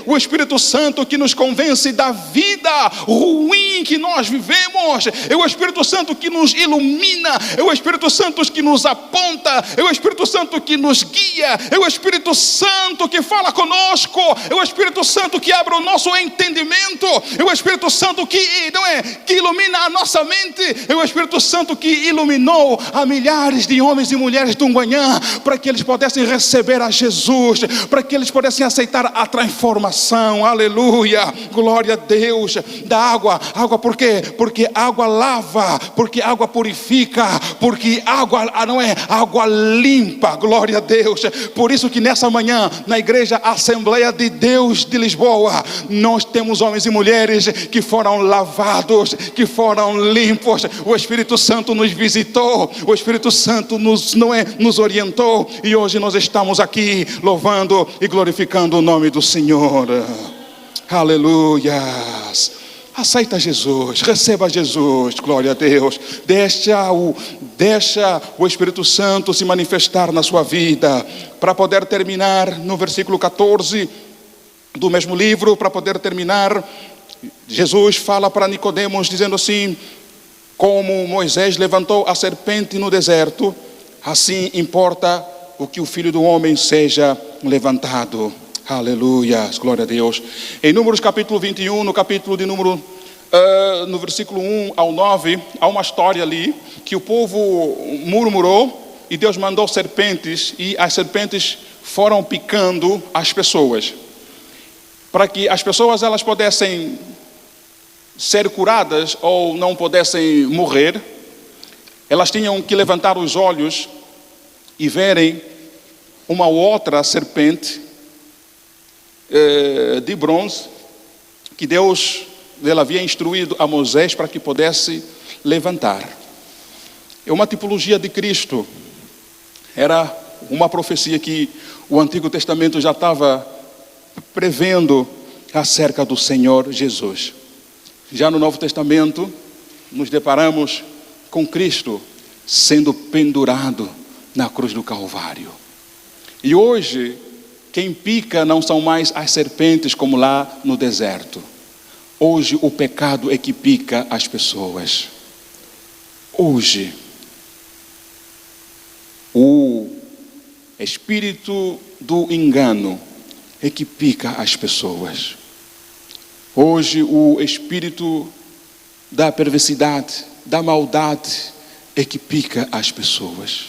o Espírito Santo que nos convence da vida ruim que nós vivemos. É o Espírito Santo que nos ilumina, é o Espírito Santo que nos aponta, é o Espírito Santo que nos guia, é o Espírito Santo que fala conosco, é o Espírito Santo que abre o nosso entendimento, é o Espírito Santo que ilumina a nossa mente, é o Espírito Santo que iluminou a milhares de homens e mulheres do Guanhã, para que eles pudessem receber a Jesus, para que eles pudessem aceitar a transformação, aleluia, glória a Deus. Da água, por quê? Porque água lava, porque água purifica, porque água água limpa, glória a Deus. Por isso que nessa manhã, na igreja Assembleia de Deus de Lisboa, nós temos homens e mulheres que foram lavados, que foram limpos. O Espírito Santo nos visitou, o Espírito Santo nos orientou, e hoje nós estamos aqui louvando e glorificando o nome do Senhor. Aleluia. Aceita Jesus, receba Jesus, glória a Deus. Deixa o Espírito Santo se manifestar na sua vida. Para poder terminar no versículo 14 do mesmo livro, para poder terminar, Jesus fala para Nicodemos dizendo assim: como Moisés levantou a serpente no deserto, assim importa o que o Filho do Homem seja levantado. Aleluia, glória a Deus. Em Números capítulo 21, no versículo 1 ao 9, há uma história ali que o povo murmurou e Deus mandou serpentes, e as serpentes foram picando as pessoas. Para que as pessoas elas pudessem ser curadas ou não pudessem morrer, elas tinham que levantar os olhos e verem uma outra serpente de bronze que Deus havia instruído a Moisés para que pudesse levantar. É uma tipologia de Cristo. Era uma profecia que o Antigo Testamento já estava prevendo acerca do Senhor Jesus. Já no Novo Testamento nos deparamos com Cristo sendo pendurado na cruz do Calvário. E hoje quem pica não são mais as serpentes como lá no deserto. Hoje o pecado é que pica as pessoas. Hoje o espírito do engano é que pica as pessoas. Hoje o espírito da perversidade, da maldade é que pica as pessoas.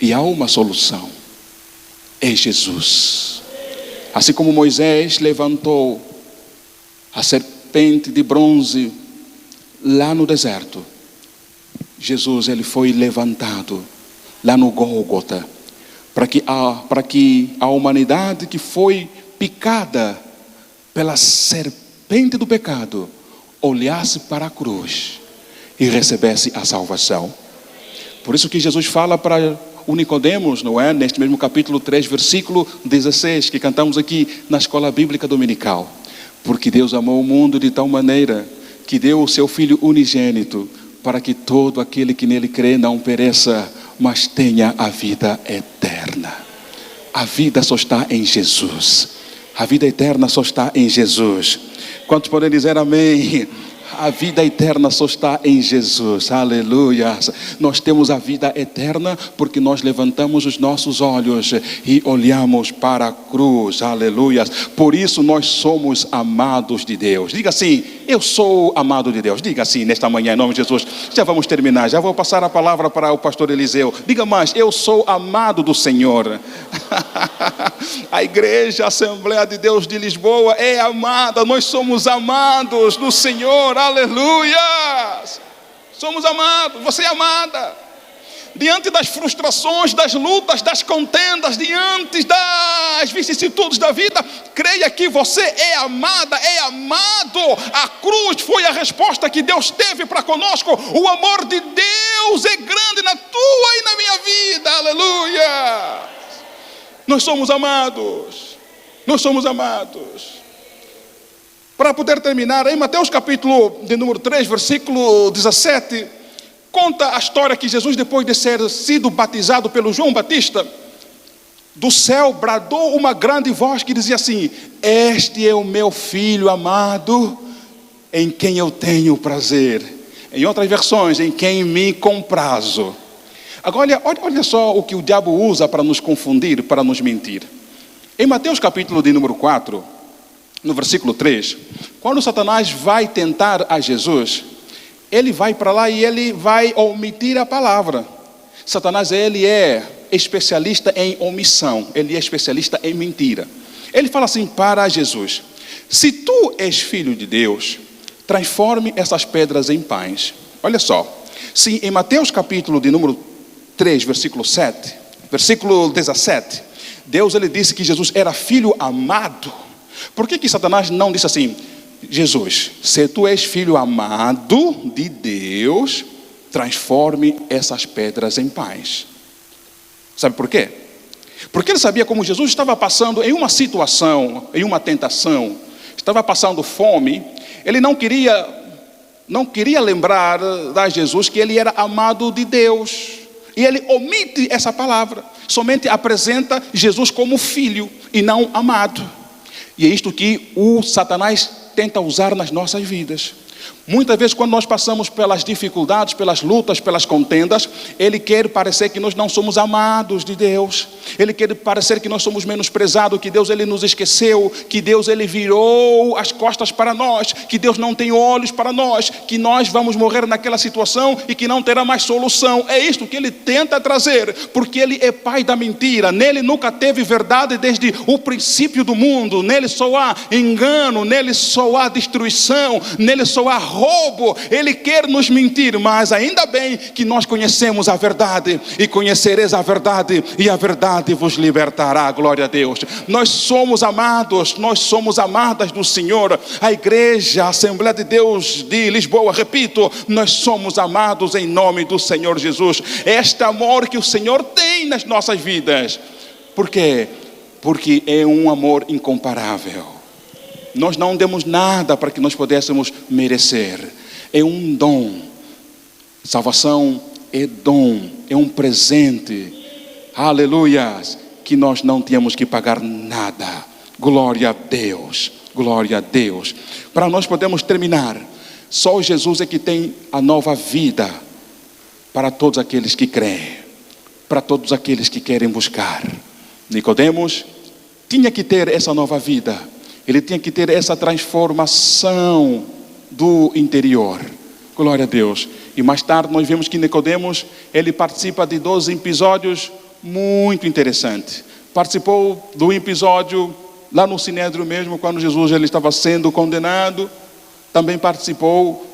E há uma solução. É Jesus. Assim como Moisés levantou a serpente de bronze lá no deserto, Jesus ele foi levantado lá no Gólgota, para que a humanidade que foi picada pela serpente do pecado olhasse para a cruz e recebesse a salvação. Por isso que Jesus fala para o Nicodemos, não é? Neste mesmo capítulo 3, versículo 16, que cantamos aqui na escola bíblica dominical. Porque Deus amou o mundo de tal maneira que deu o seu Filho unigênito, para que todo aquele que nele crê não pereça, mas tenha a vida eterna. A vida só está em Jesus. A vida eterna só está em Jesus. Quantos podem dizer amém? A vida eterna só está em Jesus, aleluia. Nós temos a vida eterna porque nós levantamos os nossos olhos e olhamos para a cruz, aleluia. Por isso nós somos amados de Deus. Diga assim: eu sou amado de Deus. Diga assim nesta manhã, em nome de Jesus. Já vamos terminar, já vou passar a palavra para o pastor Eliseu. Diga mais: eu sou amado do Senhor. A igreja, a Assembleia de Deus de Lisboa é amada. Nós somos amados do Senhor, aleluia. Somos amados, você é amada. Diante das frustrações, das lutas, das contendas, diante das vicissitudes da vida, creia que você é amada, é amado. A cruz foi a resposta que Deus teve para conosco. O amor de Deus é grande na tua e na minha vida, aleluia. Nós somos amados. Nós somos amados. Para poder terminar, em Mateus capítulo de número 3, versículo 17, conta a história que Jesus, depois de ser sido batizado pelo João Batista, do céu bradou uma grande voz que dizia assim: este é o meu filho amado, em quem eu tenho prazer. Em outras versões, em quem me comprazo. Agora, olha só o que o diabo usa para nos confundir, para nos mentir. Em Mateus capítulo de número 4, no versículo 3, quando Satanás vai tentar a Jesus, ele vai para lá e ele vai omitir a palavra. Satanás, ele é especialista em omissão, ele é especialista em mentira. Ele fala assim para Jesus: se tu és filho de Deus, transforme essas pedras em pães. Olha só, se em Mateus capítulo de número 3, versículo 7, versículo 17, Deus ele disse que Jesus era filho amado. Por que Satanás não disse assim: Jesus, se tu és filho amado de Deus, transforme essas pedras em pães? Sabe por quê? Porque ele sabia como Jesus estava passando em uma situação, em uma tentação, estava passando fome. Ele não queria lembrar a Jesus que ele era amado de Deus. E ele omite essa palavra, somente apresenta Jesus como filho e não amado. E é isto que o Satanás tenta usar nas nossas vidas. Muitas vezes, quando nós passamos pelas dificuldades, pelas lutas, pelas contendas, ele quer parecer que nós não somos amados de Deus. Ele quer parecer que nós somos menosprezados, que Deus ele nos esqueceu, que Deus ele virou as costas para nós, que Deus não tem olhos para nós, que nós vamos morrer naquela situação e que não terá mais solução. É isto que ele tenta trazer, porque ele é pai da mentira. Nele nunca teve verdade desde o princípio do mundo. Nele só há engano, nele só há destruição, nele só há roubo. Ele quer nos mentir, mas ainda bem que nós conhecemos a verdade, e conhecereis a verdade, e a verdade vos libertará. Glória a Deus. Nós somos amados, nós somos amadas do Senhor. A igreja, a Assembleia de Deus de Lisboa, repito, nós somos amados em nome do Senhor Jesus. Este amor que o Senhor tem nas nossas vidas. Por quê? Porque é um amor incomparável. Nós não demos nada para que nós pudéssemos merecer. É um dom. Salvação é dom, é um presente. Aleluia. Que nós não tínhamos que pagar nada. Glória a Deus. Glória a Deus. Para nós podermos terminar, só Jesus é que tem a nova vida para todos aqueles que creem, para todos aqueles que querem buscar. Nicodemos tinha que ter essa nova vida. Ele tinha que ter essa transformação do interior. Glória a Deus. E mais tarde nós vemos que Nicodemos, ele participa de 2 episódios muito interessantes. Participou do episódio lá no Sinédrio mesmo, quando Jesus ele estava sendo condenado. também participou,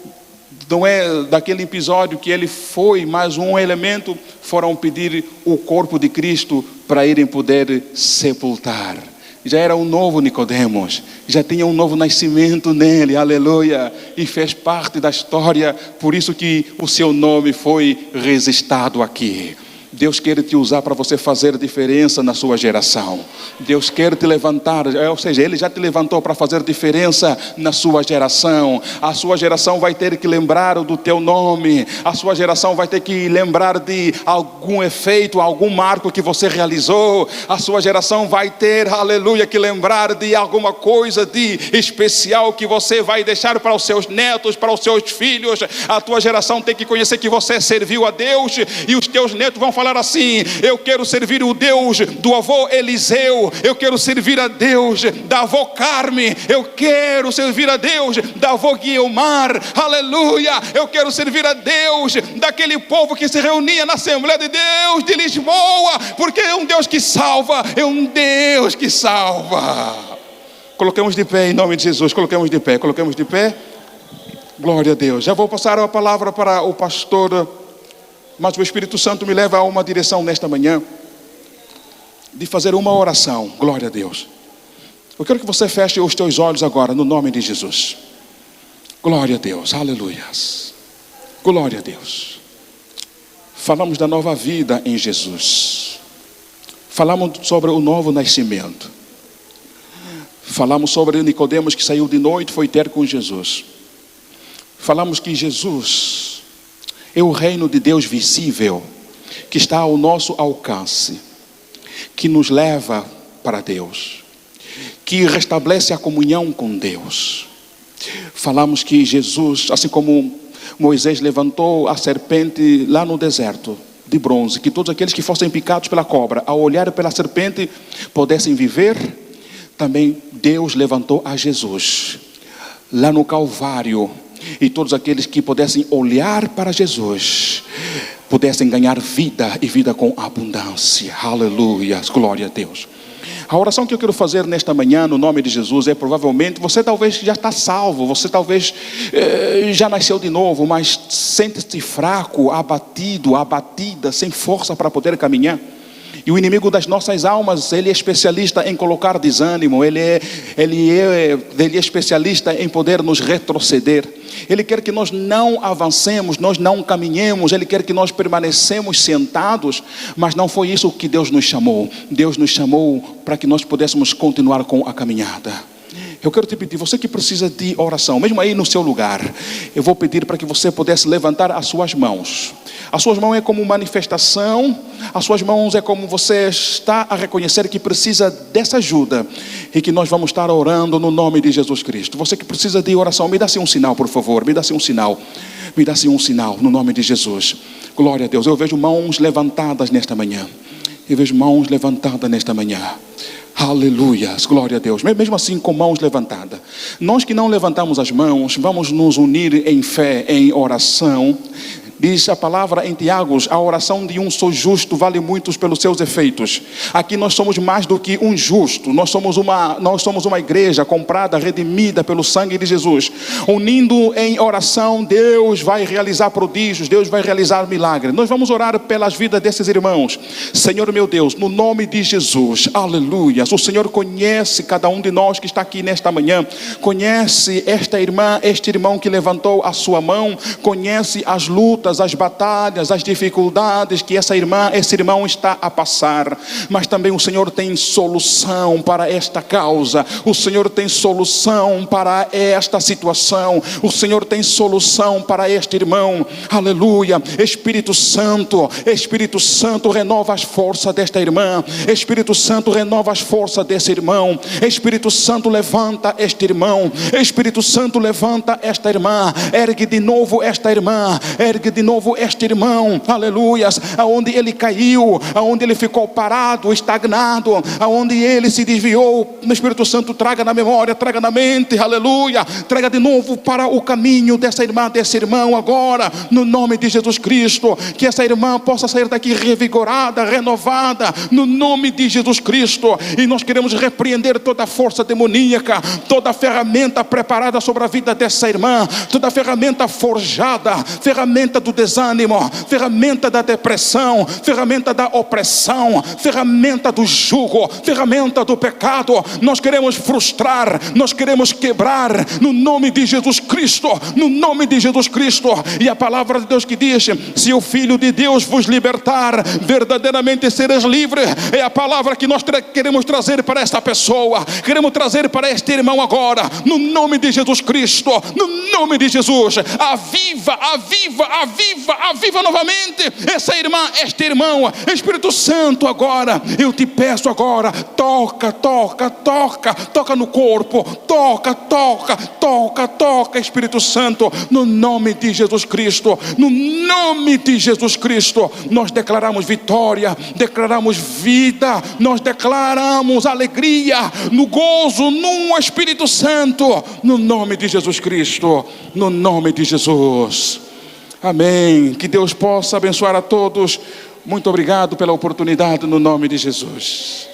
não é daquele episódio que ele foi, mas um elemento, foram pedir o corpo de Cristo para irem poder sepultar. Já era um novo Nicodemos, já tinha um novo nascimento nele, aleluia, e fez parte da história, por isso que o seu nome foi registrado aqui. Deus quer te usar para você fazer diferença na sua geração. Deus quer te levantar, ou seja, Ele já te levantou para fazer diferença na sua geração. A sua geração vai ter que lembrar do teu nome. A sua geração vai ter que lembrar de algum efeito, algum marco que você realizou. A sua geração vai ter, aleluia, que lembrar de alguma coisa de especial que você vai deixar para os seus netos, para os seus filhos. A tua geração tem que conhecer que você serviu a Deus, e os teus netos vão falar assim: eu quero servir o Deus do avô Eliseu, eu quero servir a Deus da avó Carme, eu quero servir a Deus da avó Guiomar, aleluia, eu quero servir a Deus daquele povo que se reunia na Assembleia de Deus de Lisboa, porque é um Deus que salva, é um Deus que salva. Coloquemos de pé em nome de Jesus, coloquemos de pé, glória a Deus. Já vou passar a palavra para o pastor, mas o Espírito Santo me leva a uma direção nesta manhã, de fazer uma oração, glória a Deus. Eu quero que você feche os teus olhos agora, no nome de Jesus. Glória a Deus, aleluia. Glória a Deus. Falamos da nova vida em Jesus. Falamos sobre o novo nascimento. Falamos sobre Nicodemos que saiu de noite, foi ter com Jesus. Falamos que Jesus é o reino de Deus visível, que está ao nosso alcance, que nos leva para Deus, que restabelece a comunhão com Deus. Falamos que Jesus, assim como Moisés levantou a serpente lá no deserto de bronze, que todos aqueles que fossem picados pela cobra, ao olhar pela serpente, pudessem viver, também Deus levantou a Jesus lá no Calvário, e todos aqueles que pudessem olhar para Jesus pudessem ganhar vida, e vida com abundância. Aleluia, glória a Deus. A oração que eu quero fazer nesta manhã no nome de Jesus é, provavelmente, você talvez já está salvo, você talvez já nasceu de novo, mas sente-se fraco, abatido, abatida, sem força para poder caminhar. E o inimigo das nossas almas, ele é especialista em colocar desânimo, ele é especialista em poder nos retroceder. Ele quer que nós não avancemos, nós não caminhemos, ele quer que nós permanecemos sentados, mas não foi isso que Deus nos chamou. Deus nos chamou para que nós pudéssemos continuar com a caminhada. Eu quero te pedir, você que precisa de oração, mesmo aí no seu lugar, eu vou pedir para que você pudesse levantar as suas mãos. As suas mãos é como manifestação, as suas mãos é como você está a reconhecer que precisa dessa ajuda, e que nós vamos estar orando no nome de Jesus Cristo. Você que precisa de oração, me dá-se um sinal, por favor, me dá-se um sinal no nome de Jesus. Glória a Deus. Eu vejo mãos levantadas nesta manhã, aleluia, glória a Deus. Mesmo assim, com mãos levantadas, nós que não levantamos as mãos, vamos nos unir em fé, em oração. Diz a palavra em Tiago: a oração de um só justo vale muitos pelos seus efeitos. Aqui nós somos mais do que um justo, nós somos uma igreja comprada, redimida pelo sangue de Jesus. Unindo em oração, Deus vai realizar prodígios, Deus vai realizar milagres. Nós vamos orar pelas vidas desses irmãos. Senhor meu Deus, no nome de Jesus, aleluia. O Senhor conhece cada um de nós que está aqui nesta manhã, conhece esta irmã, este irmão que levantou a sua mão, conhece as lutas, as batalhas, as dificuldades que essa irmã, esse irmão está a passar, mas também o Senhor tem solução para esta causa, o Senhor tem solução para esta situação, o Senhor tem solução para este irmão, aleluia. Espírito Santo, renova as forças desta irmã, Espírito Santo, renova as forças desse irmão, Espírito Santo, levanta este irmão, Espírito Santo, levanta esta irmã, ergue de novo esta irmã, ergue de de novo este irmão, aleluias, aonde ele caiu, aonde ele ficou parado, estagnado, aonde ele se desviou. No Espírito Santo, traga na memória, traga na mente, aleluia, traga de novo para o caminho dessa irmã, desse irmão agora, no nome de Jesus Cristo. Que essa irmã possa sair daqui revigorada, renovada, no nome de Jesus Cristo. E nós queremos repreender toda a força demoníaca, toda a ferramenta preparada sobre a vida dessa irmã, toda a ferramenta forjada, ferramenta do desânimo, ferramenta da depressão, ferramenta da opressão, ferramenta do jugo, ferramenta do pecado. Nós queremos frustrar, nós queremos quebrar, no nome de Jesus Cristo, no nome de Jesus Cristo. E a palavra de Deus que diz: se o Filho de Deus vos libertar, verdadeiramente sereis livres. É a palavra que nós queremos trazer para esta pessoa, queremos trazer para este irmão agora, no nome de Jesus Cristo, no nome de Jesus. Aviva, aviva, aviva, aviva novamente essa irmã, este irmão. Espírito Santo, agora eu te peço agora, toca, toca, toca, toca no corpo, toca, toca, toca, toca, Espírito Santo, no nome de Jesus Cristo, no nome de Jesus Cristo. Nós declaramos vitória, declaramos vida, nós declaramos alegria, no gozo, no Espírito Santo, no nome de Jesus Cristo, no nome de Jesus. Amém. Que Deus possa abençoar a todos. Muito obrigado pela oportunidade, no nome de Jesus.